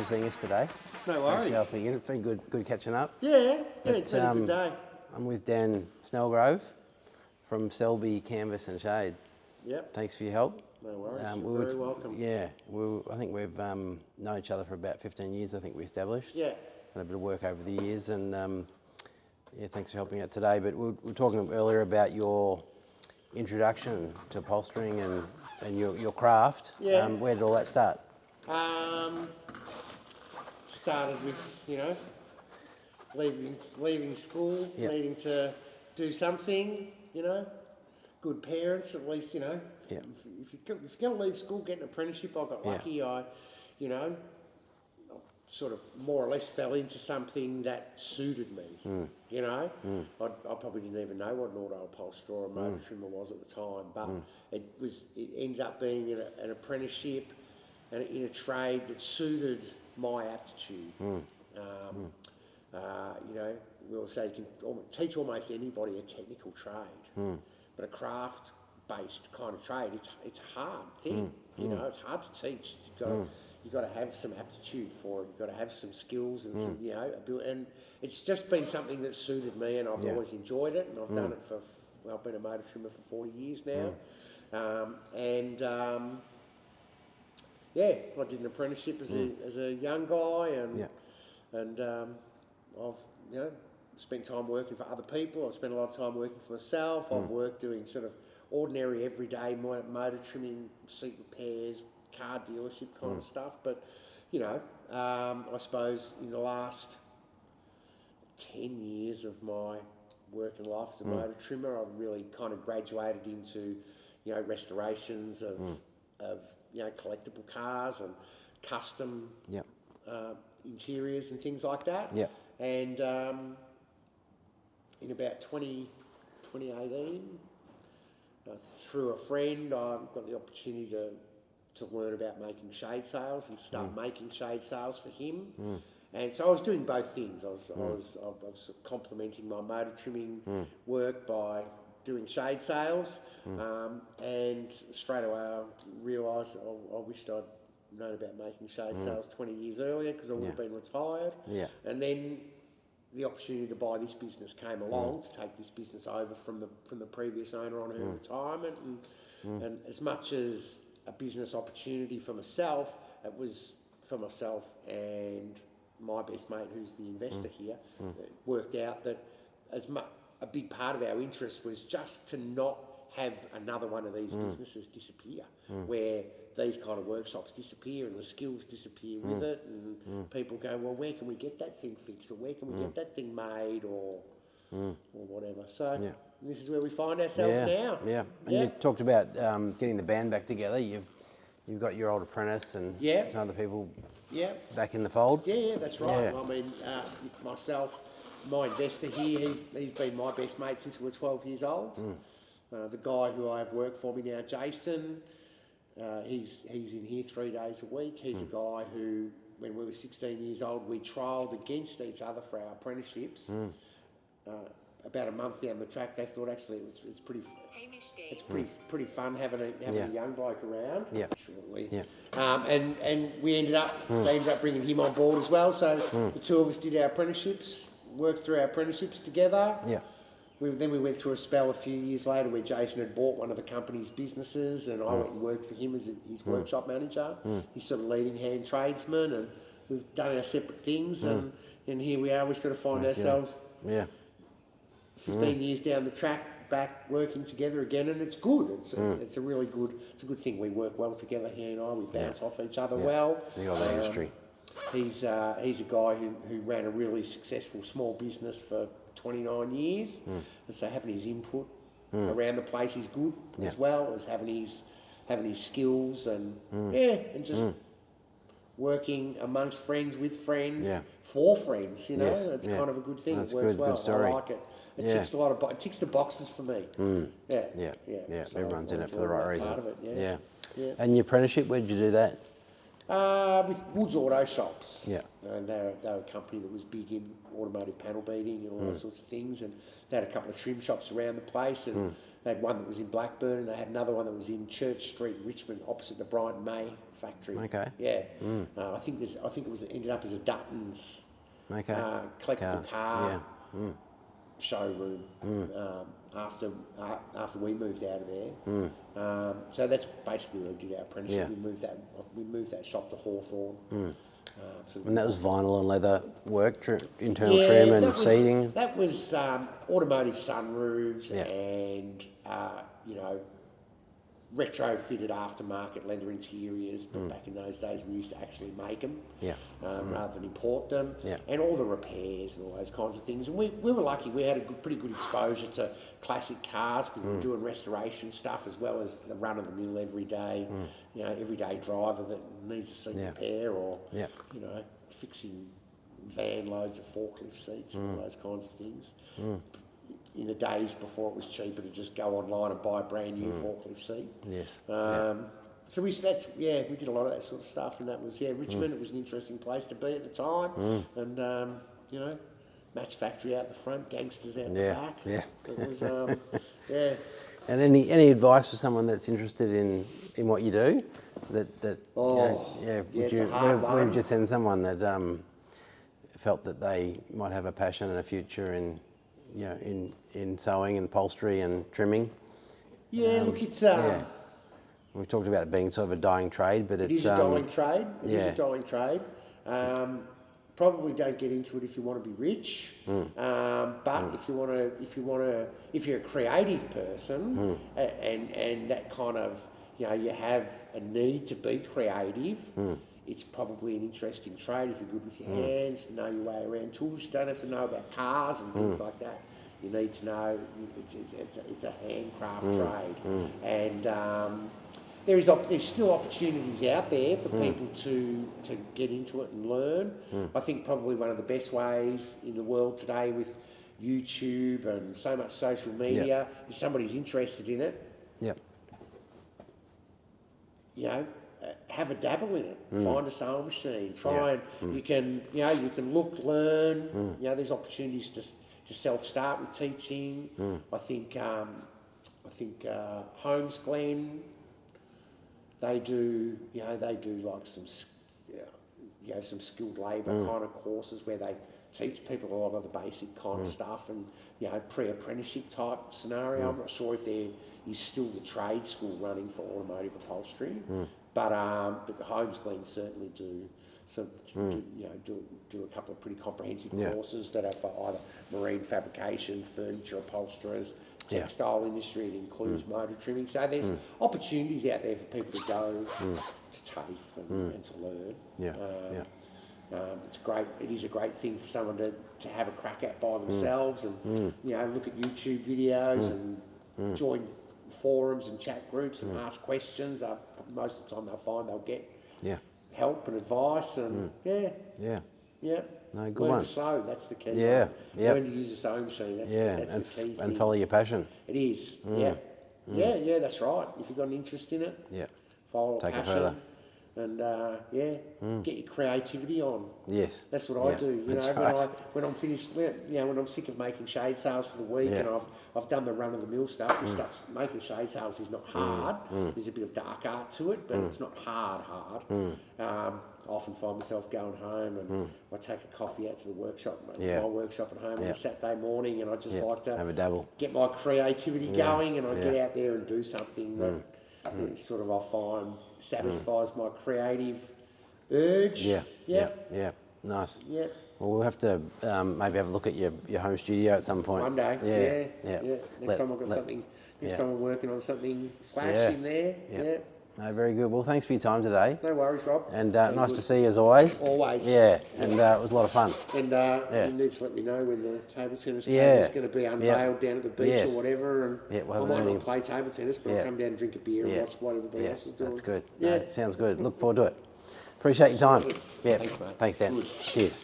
for seeing us today. No worries. Thanks for it's been good catching up. Yeah, it's been a good day. I'm with Dan Snellgrove from Selby Canvas and Shade. Yep. Thanks for your help. No worries. You're very welcome. Yeah, I think we've known each other for about 15 years. I think we established. Yeah. Had a bit of work over the years, and yeah, thanks for helping out today. But we were talking earlier about your introduction to upholstering and your craft. Yeah. Where did all that start? Started with, leaving school, Yep. needing to do something, good parents at least, Yeah. If you're going to leave school, get an apprenticeship. I got lucky. I sort of more or less fell into something that suited me. I probably didn't even know what an auto upholsterer or a motor trimmer was at the time, but it ended up being an apprenticeship and in a trade that suited my aptitude. We all say you can teach almost anybody a technical trade, but a craft-based kind of trade, it's a hard thing. It's hard to teach. You've got to have some aptitude for it. You've got to have some skills and some, ability. And it's just been something that suited me, and I've always enjoyed it. And I've done it I've been a motor trimmer for 40 years now. I did an apprenticeship as a young guy, and I've spent time working for other people. I've spent a lot of time working for myself. I've worked doing sort of ordinary everyday motor trimming, seat repairs, car dealership kind of stuff. But I suppose in the last 10 years of my working life as a motor trimmer, I've really kind of graduated into restorations of collectible cars and custom interiors and things like that. And in about 2018, through a friend, I got the opportunity to learn about making shade sails and start making shade sails for him. And so I was doing both things. I was complementing my motor trimming work by doing shade sails, and straight away I realised I wished I'd known about making shade sails 20 years earlier, because I would have been retired. And then the opportunity to buy this business came along, to take this business over from the previous owner on her retirement, and as much as a business opportunity for myself, it was for myself and my best mate, who's the investor here. It worked out that a big part of our interest was just to not have another one of these businesses disappear, where these kind of workshops disappear and the skills disappear with it, and people go, well, where can we get that thing fixed, or where can we get that thing made, or whatever. So this is where we find ourselves now. Yeah, and you talked about getting the band back together. You've got your old apprentice and some other people back in the fold. Yeah, that's right. I mean, myself, my investor here, he's been my best mate since we were 12 years old. The guy who I have worked for me now, Jason, he's in here 3 days a week. He's a guy who, when we were 16 years old, we trialled against each other for our apprenticeships. About a month down the track, they thought actually it's pretty fun having a young bloke around. Shortly. And we ended up they ended up bringing him on board as well. So the two of us did our apprenticeships, worked through our apprenticeships together. Then we went through a spell a few years later where Jason had bought one of the company's businesses, and I went and worked for him as his workshop manager. He's sort of leading hand tradesman, and we've done our separate things, and here we are. We sort of find ourselves 15 years down the track, back working together again, and it's good. It's a really good. It's a good thing. We work well together. He and I. We bounce off each other well. You got the industry. He's a guy who ran a really successful small business for 29 years, and so having his input around the place is good, as well as having his skills and just working amongst friends, with friends, for friends. It's kind of a good thing. That's it works good, well. good story. I like it. It ticks a lot of it ticks the boxes for me. So everyone's in it for the right reason. Part of it, And your apprenticeship, where did you do that? With Woods Auto Shops. Yeah. And they're a company that was big in automotive panel beating and all those sorts of things. And they had a couple of trim shops around the place. And they had one that was in Blackburn, and they had another one that was in Church Street, Richmond, opposite the Bryant May factory. Okay. Yeah. I think it ended up as a Dutton's Okay. collectible car Yeah. showroom after we moved out of there. So that's basically where we did our apprenticeship. Yeah. We moved that shop to Hawthorn. And that was vinyl and leather work, internal trim and seating. That was automotive sunroofs Yeah. and retrofitted aftermarket leather interiors. But back in those days, we used to actually make them rather than import them. Yeah. And all the repairs and all those kinds of things. And we were lucky; we had a pretty good exposure to classic cars because we were doing restoration stuff as well as the run of the mill everyday. Everyday driver that needs a seat repair or fixing van loads of forklift seats and all those kinds of things. In the days before it was cheaper to just go online and buy a brand new forklift seat. Yes. So we did a lot of that sort of stuff, and that was Richmond. It was an interesting place to be at the time, and match factory out the front, gangsters out the back. Yeah. It was And any advice for someone that's interested in what you do? It's a hard one. Where would you send someone that felt that they might have a passion and a future in sewing and upholstery and trimming? Look, it's we talked about it being sort of a dying trade, but it is a dying trade. It is Yeah. a dying trade. Probably don't get into it if you want to be rich. But if you're a creative person and that kind of, you have a need to be creative, it's probably an interesting trade if you're good with your hands, you know your way around tools. You don't have to know about cars and things like that. You need to know it's a handcraft trade, and there's still opportunities out there for people to get into it and learn. I think probably one of the best ways in the world today with YouTube and so much social media, if somebody's interested in it, have a dabble in it. Find a sewing machine. Try and you can look, learn. There's opportunities to self-start with teaching. I think Holmes Glen. They do like some skilled labour kind of courses where they teach people a lot of the basic kind of stuff and pre-apprenticeship type scenario. I'm not sure if there is still the trade school running for automotive upholstery, but Holmes Glen certainly do do a couple of pretty comprehensive courses that are for either marine fabrication, furniture upholsterers, textile industry. It includes motor trimming. So there's opportunities out there for people to go to TAFE and to learn. It's great. It is a great thing for someone to have a crack at by themselves and look at YouTube videos and join forums and chat groups and ask questions. Most of the time they'll find they'll get help and advice and No, good Learn one. to sew, that's the key. Yeah, yeah. Learn to use a sewing machine, that's the key and thing. follow your passion. It is, yeah, that's right. If you've got an interest in it, follow a Take it passion. further. And get your creativity on. Yes. That's what I do. That's when I'm finished, when I'm sick of making shade sales for the week and I've done the run of the mill stuff. This stuff, making shade sales is not hard. There's a bit of dark art to it, but it's not hard. I often find myself going home and I take a coffee out to the workshop, my workshop at home on a Saturday morning, and I just like to have a dabble, get my creativity going, and I get out there and do something that sort of I find satisfies my creative urge. Yeah. Nice. Yeah. Well, we'll have to maybe have a look at your home studio at some point. One day. Yeah. Next time I've got something. Next time I'm working on something flash in there. Yeah. No, very good. Well, thanks for your time today. No worries, Rob. And nice to see you as always. Always. Yeah, and it was a lot of fun. And you need to let me know when the table tennis table is going to be unveiled down at the beach or whatever. And we'll I might not play table tennis, but I'll come down and drink a beer and watch what everybody else is doing. That's good. Yeah. No, sounds good. Look forward to it. Appreciate your time. Yeah. Thanks, mate. Thanks, Dan. Good. Cheers.